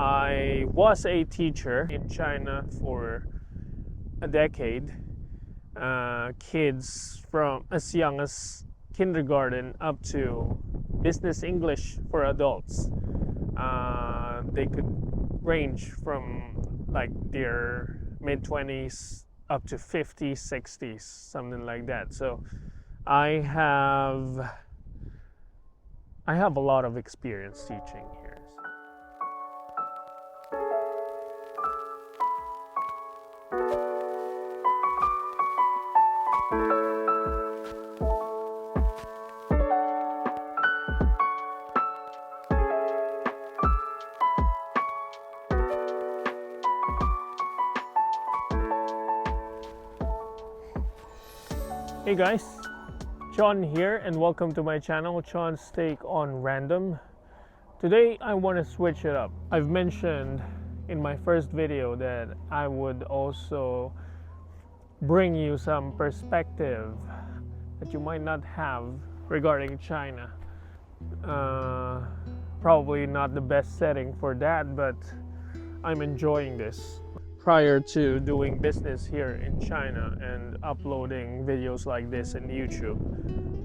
I was a teacher in China for a decade. Kids from as young as kindergarten up to business English for adults. They could range from like their mid-20s up to 50s, 60s, something like that. So I have a lot of experience teaching here. Hey guys, John here and welcome to my channel, John's Take on Random. Today I want to switch it up. I've mentioned in my first video that I would also bring you some perspective that you might not have regarding China. Probably not the best setting for that, but I'm enjoying this. Prior to doing business here in China and uploading videos like this in YouTube,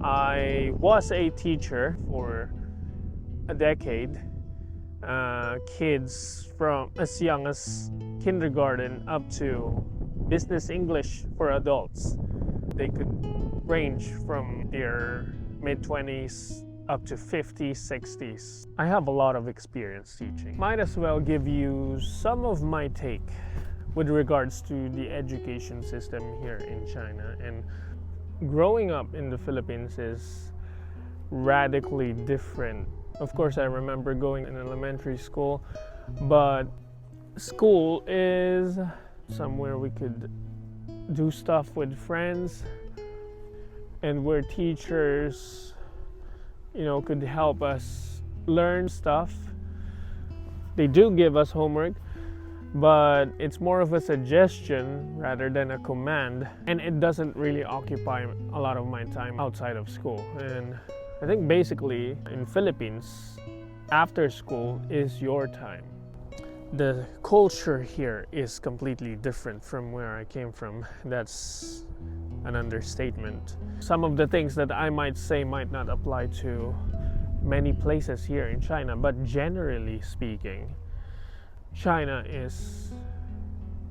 I was a teacher for a decade. Kids from as young as kindergarten up to business English for adults. They could range from their mid-20s up to 50s, 60s. I have a lot of experience teaching. Might as well give you some of my take with regards to the education system here in China. And growing up in the Philippines is radically different. Of course, I remember going in elementary school, but school is somewhere we could do stuff with friends and where teachers, could help us learn stuff. They do give us homework, but it's more of a suggestion rather than a command, and it doesn't really occupy a lot of my time outside of school. And I think basically in Philippines, after school is your time. The culture here is completely different from where I came from. That's an understatement. Some of the things that I might say might not apply to many places here in China, but generally speaking, China is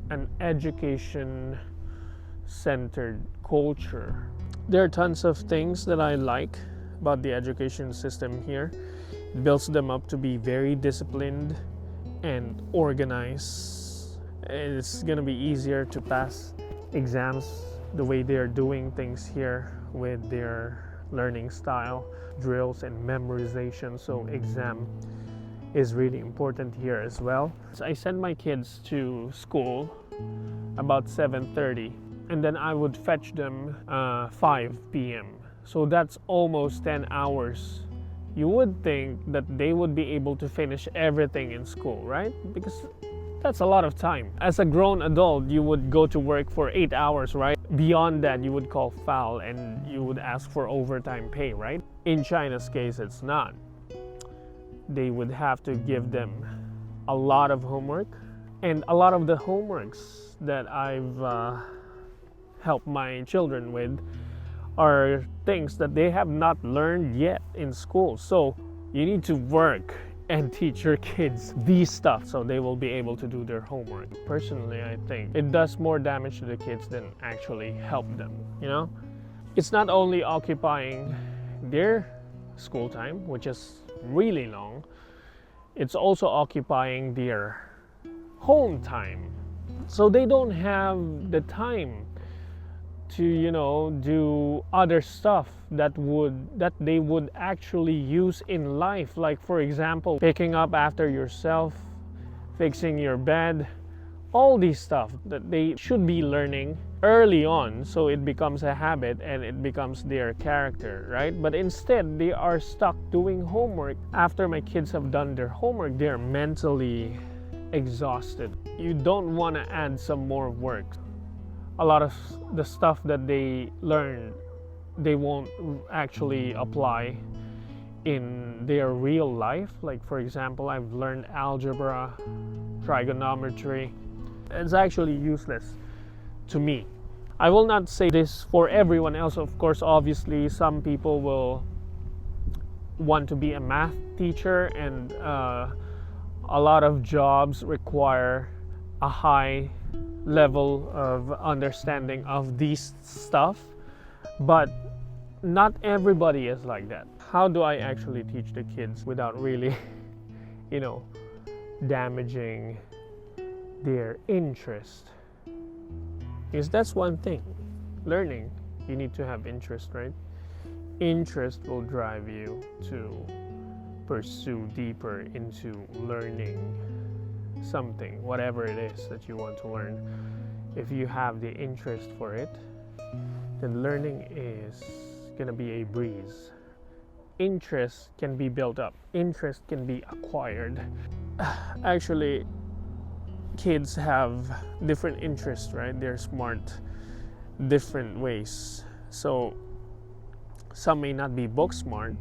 an education-centered culture. There are tons of things that I like about the education system here. It builds them up to be very disciplined and organized. It's gonna be easier to pass exams the way they're doing things here with their learning style, drills and memorization. So exam is really important here as well. So I send my kids to school about 7:30 and then I would fetch them 5 p.m. So that's almost 10 hours. You would think that they would be able to finish everything in school, right? Because that's a lot of time. As a grown adult, you would go to work for 8 hours, right? Beyond that, you would call foul and you would ask for overtime pay, right? In China's case, it's not. They would have to give them a lot of homework, and a lot of the homeworks that I've helped my children with are things that they have not learned yet in school. So you need to work and teach your kids these stuff so they will be able to do their homework. Personally, I think it does more damage to the kids than actually help them, It's not only occupying their school time, which is really long, it's also occupying their home time. So they don't have the time to do other stuff that they would actually use in life, like for example picking up after yourself, fixing your bed, all these stuff that they should be learning early on, so it becomes a habit and it becomes their character, right? But instead they are stuck doing homework. After my kids have done their homework, they're mentally exhausted. You don't want to add some more work. A lot of the stuff that they learn, they won't actually apply in their real life. Like, for example, I've learned algebra, trigonometry. It's actually useless to me. I will not say this for everyone else. Of course, obviously, some people will want to be a math teacher, and a lot of jobs require a high level of understanding of these stuff, but not everybody is like that. How do I actually teach the kids without really damaging their interest? Because that's one thing. Learning, you need to have interest, right? Interest will drive you to pursue deeper into learning something, whatever it is that you want to learn. If you have the interest for it, then learning is gonna be a breeze. Interest can be built up, interest can be acquired. Actually, kids have different interests, right? They're smart different ways. So some may not be book smart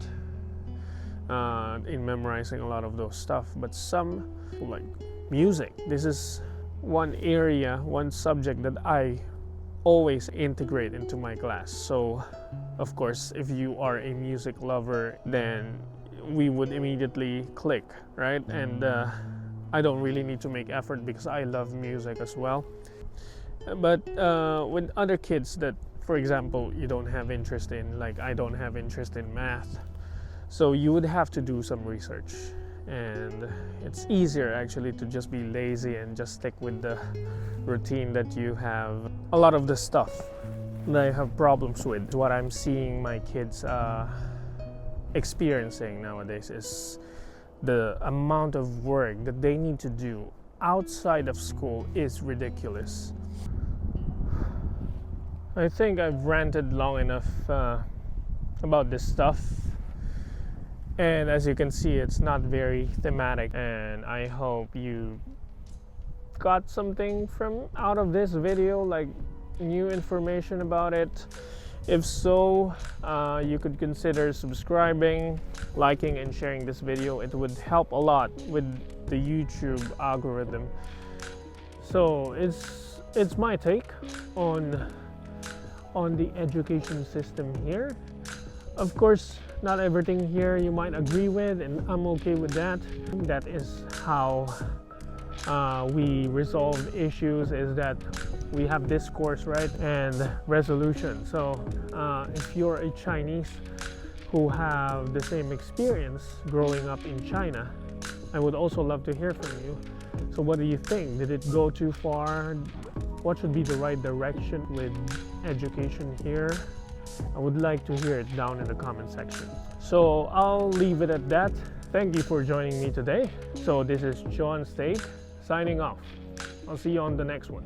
in memorizing a lot of those stuff, but some, like music, this is one area, one subject that I always integrate into my class. So of course, if you are a music lover, then we would immediately click, right? And I don't really need to make effort because I love music as well. But with other kids that, for example, you don't have interest in, like I don't have interest in math, so you would have to do some research. And it's easier actually to just be lazy and just stick with the routine that you have. A lot of the stuff that I have problems with, what I'm seeing my kids experiencing nowadays, is the amount of work that they need to do outside of school is ridiculous. I think I've ranted long enough about this stuff, and as you can see, it's not very thematic, and I hope you got something from out of this video, like new information about it. If so, you could consider subscribing, liking, and sharing this video. It would help a lot with the YouTube algorithm. So it's my take on the education system here. Of course, not everything here you might agree with, and I'm okay with that. That is how we resolve issues, is that we have discourse, right, and resolution. So if you're a Chinese who have the same experience growing up in China, I would also love to hear from you. So what do you think? Did it go too far? What should be the right direction with education here? I would like to hear it down in the comment section. So I'll leave it at that. Thank you for joining me today. So this is John State signing off. I'll see you on the next one.